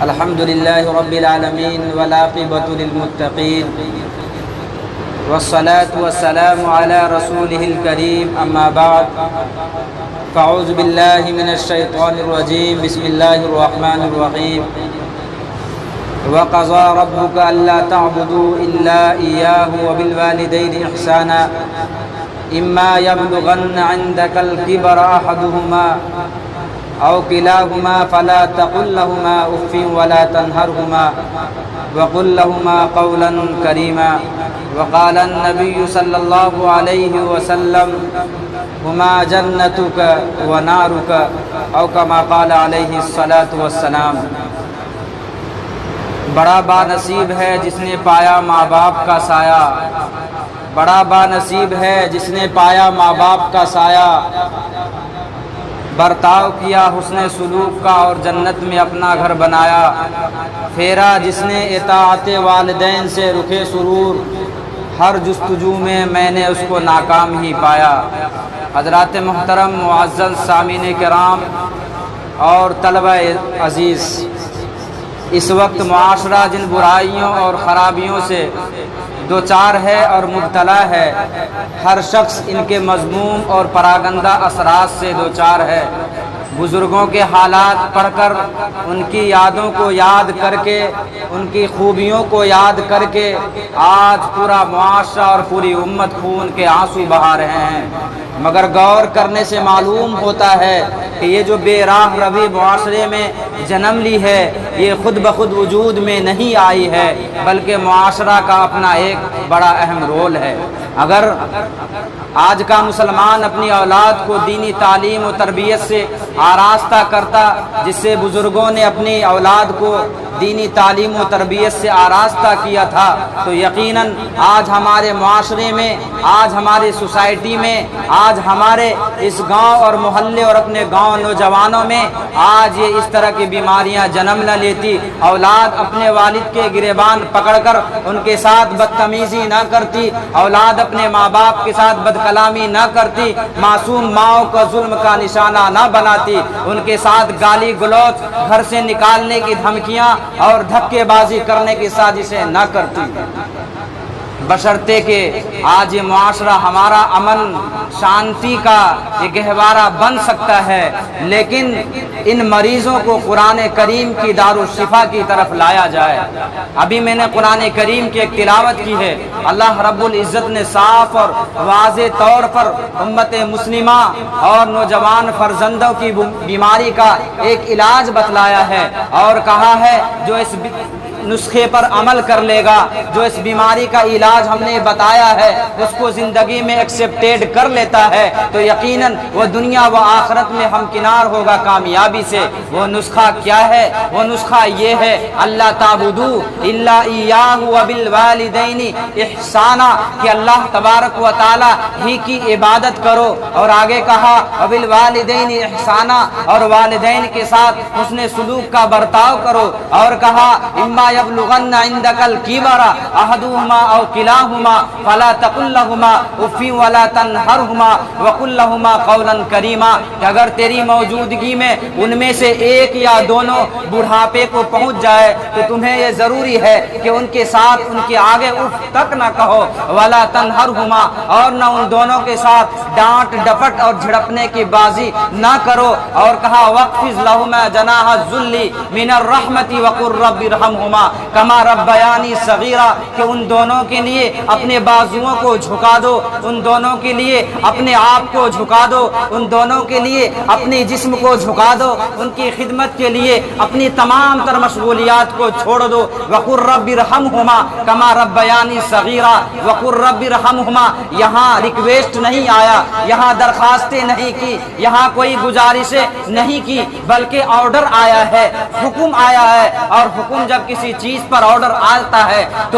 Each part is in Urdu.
الحمد لله رب العالمين والعاقبة للمتقين والصلاة والسلام على رسوله الكريم أما بعد فأعوذ بالله من الشيطان الرجيم بسم الله الرحمن الرحيم وقضى ربك ألا تعبدوا إلا إياه وبالوالدين إحسانا إما يبلغن عندك الكبر أحدهما أو كلاهما فلا تقل لهما أف ولا تنهرهما وقل لهما قولا كريما وقال النبي صلى الله عليه وسلم هما جنتك ونارك أو كما قال عليه الصلاة والسلام۔ بڑا بانصیب ہے جس نے پایا ماں باپ کا سایہ، بڑا بانصیب ہے جس نے پایا ماں باپ کا سایہ، برتاؤ کیا حسن سلوک کا اور جنت میں اپنا گھر بنایا، پھیرا جس نے اطاعت والدین سے رخ سرور، ہر جستجو میں نے اس کو ناکام ہی پایا۔ حضرات محترم معزز سامعین کرام اور طلبہ عزیز، اس وقت معاشرہ جن برائیوں اور خرابیوں سے دوچار ہے اور مبتلا ہے، ہر شخص ان کے مذموم اور پراگندہ اثرات سے دوچار ہے۔ بزرگوں کے حالات پڑھ کر، ان کی یادوں کو یاد کر کے، ان کی خوبیوں کو یاد کر کے آج پورا معاشرہ اور پوری امت خون کے آنسو بہا رہے ہیں، مگر غور کرنے سے معلوم ہوتا ہے کہ یہ جو بے راہ روی معاشرے میں جنم لی ہے، یہ خود بخود وجود میں نہیں آئی ہے، بلکہ معاشرہ کا اپنا ایک بڑا اہم رول ہے۔ اگر آج کا مسلمان اپنی اولاد کو دینی تعلیم و تربیت سے آراستہ کرتا، جس سے بزرگوں نے اپنی اولاد کو دینی تعلیم و تربیت سے آراستہ کیا تھا، تو یقیناً آج ہمارے معاشرے میں، آج ہماری سوسائٹی میں، آج ہمارے اس گاؤں اور محلے اور اپنے گاؤں نوجوانوں میں آج یہ اس طرح کی بیماریاں جنم نہ لیتی۔ اولاد اپنے والد کے گریبان پکڑ کر ان کے ساتھ بدتمیزی نہ کرتی، اولاد اپنے ماں باپ کے ساتھ بد کلامی نہ کرتی، معصوم ماؤں کو ظلم کا نشانہ نہ بناتی، ان کے ساتھ گالی گلوچ، گھر سے نکالنے کی دھمکیاں اور دھکے بازی کرنے کی سازشیں نہ کرتی، بشرطے کہ آج یہ معاشرہ ہمارا امن شانتی کا یہ گہوارہ بن سکتا ہے، لیکن ان مریضوں کو قرآن کریم کی دارالشفا کی طرف لایا جائے۔ ابھی میں نے قرآن کریم کی ایک تلاوت کی ہے، اللہ رب العزت نے صاف اور واضح طور پر امت مسلمہ اور نوجوان فرزندوں کی بیماری کا ایک علاج بتلایا ہے، اور کہا ہے جو اس نسخے پر عمل کر لے گا، جو اس بیماری کا علاج ہم نے بتایا ہے اس کو زندگی میں ایکسیپٹیڈ کر لیتا ہے، تو یقیناً وہ دنیا و آخرت میں ہمکنار ہوگا کامیابی سے۔ وہ نسخہ کیا ہے؟ وہ نسخہ یہ ہے، اللہ تعبدو الا ایاہ وبالوالدین احسانا، کہ اللہ تبارک و تعالی ہی کی عبادت کرو، اور آگے کہا وبالوالدین احسانا، اور والدین کے ساتھ حسن سلوک کا برتاؤ کرو، اور کہا اما یبلغن عندک الکبر احدهما او کلاهما فلا تقل لهما اف ولا تنهرهما وقل لهما قولا کریما، کہ اگر تیری موجودگی میں ان میں سے ایک یا دونوں بڑھاپے کو پہنچ جائے تو تمہیں یہ ضروری ہے کہ ان کے ساتھ ان کے آگے اف تک نہ کہو، ولا تنهرهما، اور نہ ان دونوں کے ساتھ ڈانٹ ڈپٹ اور جھڑپنے کی بازی نہ کرو، اور کہا وَاخْفِضْ لَهُمَا جَنَاحَ الذُّلِّ مِنَ الرَّحْمَةِ وَقُلْ رَبِّ ارْحَمْهُمَا کما ربیانی صغیرا، کہ ان دونوں کے لیے اپنے بازوؤں کو جھکا دو، ان دونوں کے لیے اپنے آپ کو جھکا دو، ان دونوں کے لیے اپنے جسم کو جھکا دو، ان کی خدمت کے لیے اپنی تمام تر مشغولیات کو چھوڑ دو۔ وقل رب ارحمہما کما ربیانی صغیرا، وقل رب ارحمہما، یہاں ریکویسٹ نہیں آیا، یہاں درخواستیں نہیں کی، یہاں کوئی گزارشیں نہیں کی، بلکہ آرڈر آیا ہے، حکم آیا ہے، اور حکم جب کسی چیز پر آرڈر آتا ہے تو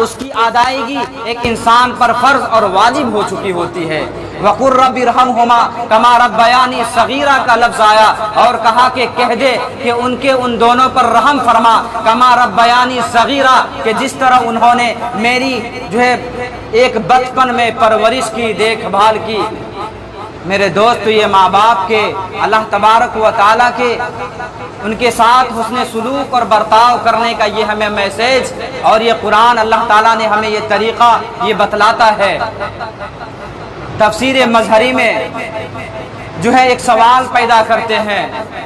اس کی ادائیگی ایک انسان پر فرض اور واجب ہو چکی ہوتی ہے۔ وَقُلْ رَبِّ ارْحَمْهُمَا كَمَا رَبَّيَانِي صَغِيرًا کا لفظ آیا، اور کہا کہ کہہ دے کہ ان دونوں پر رحم فرما، كَمَا رَبَّيَانِي صَغِيرًا، کہ جس طرح انہوں نے میری ایک بچپن میں پرورش کی، دیکھ بھال کی۔ میرے دوست، یہ ماں باپ کے اللہ تبارک و تعالیٰ کے ان کے ساتھ حسن سلوک اور برتاؤ کرنے کا یہ ہمیں میسیج اور یہ قرآن اللہ تعالیٰ نے ہمیں یہ طریقہ یہ بتلاتا ہے۔ تفسیر مظہری میں جو ہے ایک سوال پیدا کرتے ہیں،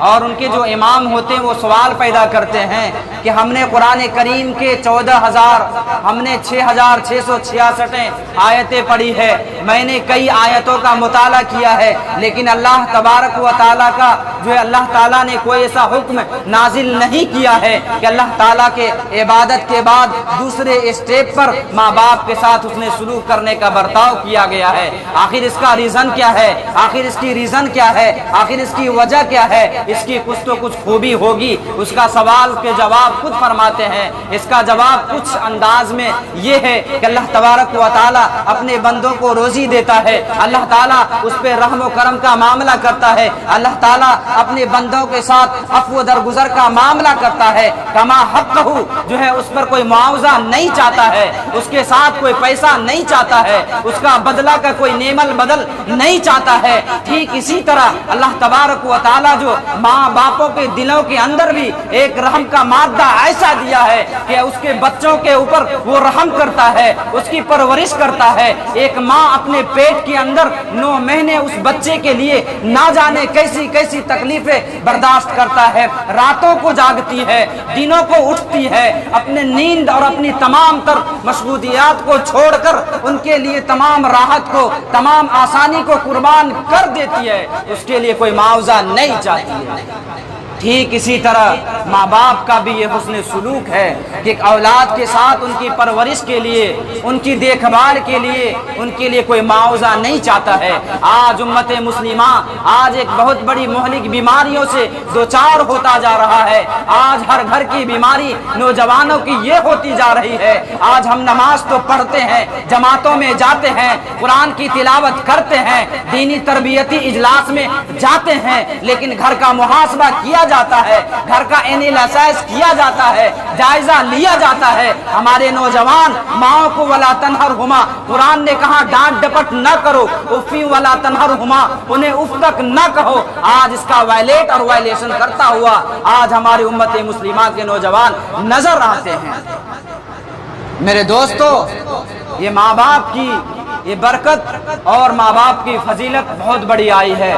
اور ان کے جو امام ہوتے ہیں وہ سوال پیدا کرتے ہیں کہ ہم نے قرآن کریم کے 14,000 ہم نے 6,666 آیتیں پڑھی ہے، میں نے کئی آیتوں کا مطالعہ کیا ہے، لیکن اللہ تبارک و تعالیٰ کا جو ہے اللہ تعالیٰ نے کوئی ایسا حکم نازل نہیں کیا ہے کہ اللہ تعالیٰ کے عبادت کے بعد دوسرے اسٹیپ پر ماں باپ کے ساتھ اس نے سلوک کرنے کا برتاؤ کیا گیا ہے۔ آخر اس کا ریزن کیا ہے؟ آخر اس کی ریزن کیا ہے؟ آخر اس کی وجہ کیا ہے؟ اس کی کچھ تو کچھ خوبی ہوگی۔ اس کا سوال کے جواب خود فرماتے ہیں۔ اس کا جواب کچھ انداز میں یہ ہے کہ اللہ تبارک و تعالیٰ اپنے بندوں کو روزی دیتا ہے، اللہ تعالیٰ اس پہ رحم و کرم کا معاملہ کرتا ہے، اللہ تعالیٰ اپنے بندوں کے ساتھ عفو درگزر کا معاملہ کرتا ہے۔ کما حقہ جو ہے اس پر کوئی معاوضہ نہیں چاہتا ہے، اس کے ساتھ کوئی پیسہ نہیں چاہتا ہے، اس کا بدلہ کا کوئی نعم البدل نہیں چاہتا ہے۔ ٹھیک اسی طرح اللہ تبارک و تعالیٰ جو ماں باپوں کے دلوں کے اندر بھی ایک رحم کا مادہ ایسا دیا ہے کہ اس کے بچوں کے اوپر وہ رحم کرتا ہے، اس کی پرورش کرتا ہے۔ ایک ماں اپنے پیٹ کے اندر 9 مہینے اس بچے کے لیے نہ جانے کیسی کیسی تکلیفیں برداشت کرتا ہے، راتوں کو جاگتی ہے، دنوں کو اٹھتی ہے، اپنے نیند اور اپنی تمام تر مشغولیات کو چھوڑ کر ان کے لیے تمام راحت کو، تمام آسانی کو قربان کر دیتی ہے، اس کے لیے کوئی معاوضہ نہیں چاہتی ہے۔ ٹھیک اسی طرح ماں باپ کا بھی یہ حسن سلوک ہے کہ ایک اولاد کے ساتھ ان کی پرورش کے لیے، ان کی دیکھ بھال کے لیے ان کے لیے کوئی معاوضہ نہیں چاہتا ہے۔ آج امت مسلمہ آج ایک بہت بڑی مہلک بیماریوں سے دوچار ہوتا جا رہا ہے۔ آج ہر گھر کی بیماری نوجوانوں کی یہ ہوتی جا رہی ہے۔ آج ہم نماز تو پڑھتے ہیں، جماعتوں میں جاتے ہیں، قرآن کی تلاوت کرتے ہیں، دینی تربیتی اجلاس میں جاتے ہیں، لیکن گھر کا محاسبہ کیا جاتا ہے، گھر کا انالائسس کیا جاتا ہے، جائزہ لیا جاتا ہے۔ ہمارے نوجوان ماؤں کو ولا تنہرہما، قرآن نے کہا ڈانٹ ڈپٹ نہ کرو، افی ولا تنہرہما، انہیں اف تک نہ کہو۔ آج اس کا وائلیٹ اور وائلیشن کرتا ہوا آج ہماری امت مسلمہ کے نوجوان نظر آتے ہیں۔ میرے دوستو، یہ ماں باپ کی یہ برکت اور ماں باپ کی فضیلت بہت بڑی آئی ہے۔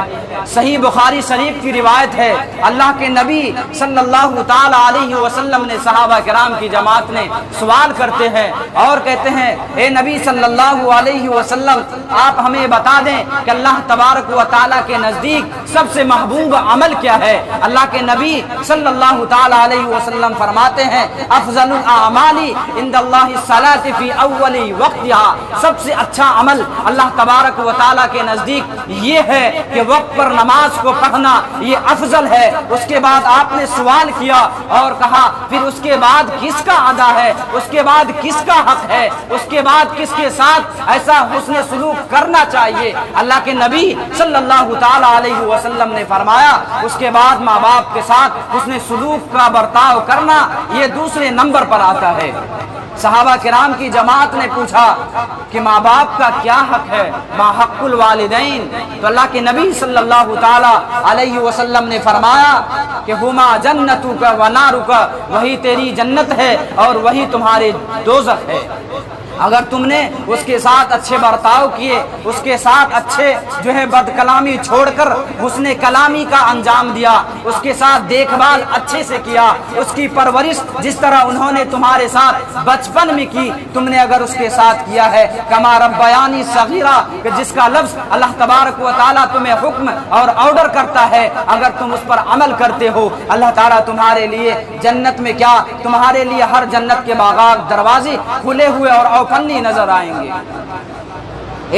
صحیح بخاری شریف کی روایت ہے، اللہ کے نبی صلی اللہ تعالی علیہ وسلم نے صحابہ کرام کی جماعت نے سوال کرتے ہیں اور کہتے ہیں، اے نبی صلی اللہ علیہ وسلم، آپ ہمیں بتا دیں کہ اللہ تبارک و تعالیٰ کے نزدیک سب سے محبوب عمل کیا ہے؟ اللہ کے نبی صلی اللہ تعالی علیہ وسلم فرماتے ہیں، افضل الاعمال عند اللہ الصلاۃ فی اول وقتها، سب سے اچھا عمل اللہ تبارک و تعالیٰ کے نزدیک یہ ہے کہ وقت پر نماز کو پڑھنا، یہ افضل ہے۔ اس کے بعد آپ نے سوال کیا اور کہا پھر اس کے بعد کس کا ادا ہے، اس کے بعد کس کا حق ہے، اس کے بعد کس کے ساتھ ایسا حسن سلوک کرنا چاہیے؟ اللہ کے نبی صلی اللہ تعالی علیہ وسلم نے فرمایا اس کے بعد ماں باپ کے ساتھ حسن سلوک کا برتاؤ کرنا یہ دوسرے نمبر پر آتا ہے۔ صحابہ کرام کی جماعت نے پوچھا کہ ماں باپ کا کیا حق ہے؟ ما حق الوالدین؟ تو اللہ کے نبی صلی اللہ تعالی علیہ وسلم نے فرمایا کہ ہما جنتک و نارک، وہی تیری جنت ہے اور وہی تمہارے دوزخ ہے۔ اگر تم نے اس کے ساتھ اچھے برتاؤ کیے، اس کے ساتھ اچھے جو ہے بد کلامی چھوڑ کر حسن کلامی کا انجام دیا، اس کے ساتھ دیکھ بھال اچھے سے کیا، اس کی پرورش جس طرح انہوں نے تمہارے ساتھ بچپن میں کی تم نے اگر اس کے ساتھ کیا ہے، کما ربیانی صغیرہ، کہ جس کا لفظ اللہ تبارک و تعالیٰ تمہیں حکم اور آرڈر کرتا ہے، اگر تم اس پر عمل کرتے ہو، اللہ تعالیٰ تمہارے لیے جنت میں کیا، تمہارے لیے ہر جنت کے باغات دروازے کھلے ہوئے اور اوپنلی نظر آئیں گے۔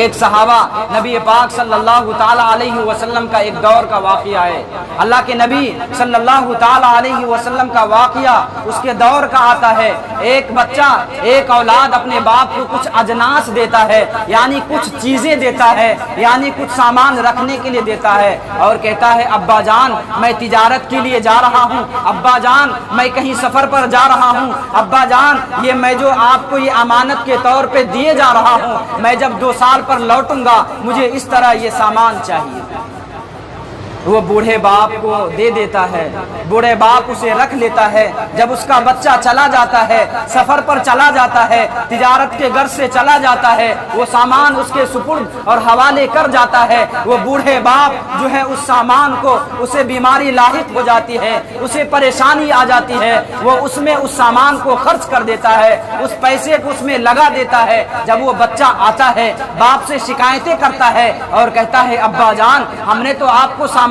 ایک صحابہ نبی پاک صلی اللہ تعالی علیہ وسلم کا ایک دور کا واقعہ ہے، اللہ کے نبی صلی اللہ تعالی علیہ وسلم کا واقعہ اس کے دور کا آتا ہے۔ ایک بچہ، ایک اولاد اپنے باپ کو کچھ اجناس دیتا ہے، یعنی کچھ چیزیں دیتا ہے، یعنی کچھ سامان رکھنے کے لیے دیتا ہے اور کہتا ہے ابا جان میں تجارت کے لیے جا رہا ہوں، ابا جان میں کہیں سفر پر جا رہا ہوں، ابا جان یہ میں جو آپ کو یہ امانت کے طور پہ دیے جا رہا ہوں، میں جب 2 سال پر لوٹوں گا، مجھے اس طرح یہ سامان چاہیے۔ وہ بوڑھے باپ کو دے دیتا ہے، بوڑھے باپ اسے رکھ لیتا ہے۔ جب اس کا بچہ چلا جاتا ہے، سفر پر چلا جاتا ہے، تجارت کے غرض سے چلا جاتا ہے، وہ سامان اس کے سپرد اور حوالے کر جاتا ہے۔ وہ بوڑھے باپ جو ہے اس سامان کو، اسے بیماری لاحق ہو جاتی ہے، اسے پریشانی آ جاتی ہے، وہ اس میں اس سامان کو خرچ کر دیتا ہے، اس پیسے کو اس میں لگا دیتا ہے۔ جب وہ بچہ آتا ہے، باپ سے شکایتیں کرتا ہے اور کہتا ہے ابا جان، ہم نے تو آپ کو سامان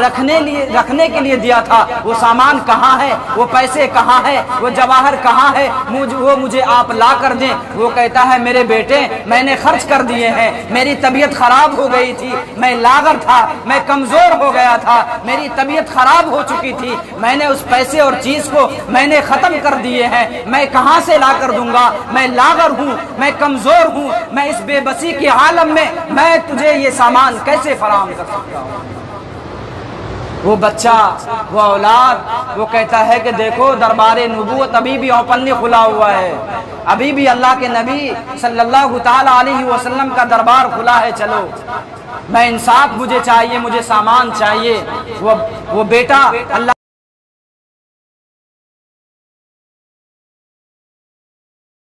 رکھنے کے لیے دیا تھا، وہ سامان کہاں ہے، وہ پیسے کہاں ہے، وہ جواہر کہاں ہے، وہ مجھے آپ لا کر دیں۔ وہ کہتا ہے میرے بیٹے، میں نے خرچ کر دیے ہیں، میری طبیعت خراب ہو گئی تھی، میں لاغر تھا، میں کمزور ہو گیا تھا، میری طبیعت خراب ہو چکی تھی، میں نے اس پیسے اور چیز کو میں نے ختم کر دیے ہیں، میں کہاں سے لا کر دوں گا، میں لاغر ہوں، میں کمزور ہوں، میں اس بے بسی کے عالم میں تجھے یہ سامان کیسے فراہم کر سکتا ہوں۔ وہ بچہ، وہ اولاد، وہ کہتا ہے کہ دیکھو دربار نبوت ابھی بھی اوپن نہیں کھلا ہوا ہے، ابھی بھی اللہ کے نبی صلی اللہ تعالی علیہ وسلم کا دربار کھلا ہے، چلو میں انصاف، مجھے چاہیے، مجھے سامان چاہیے۔ وہ بیٹا اللہ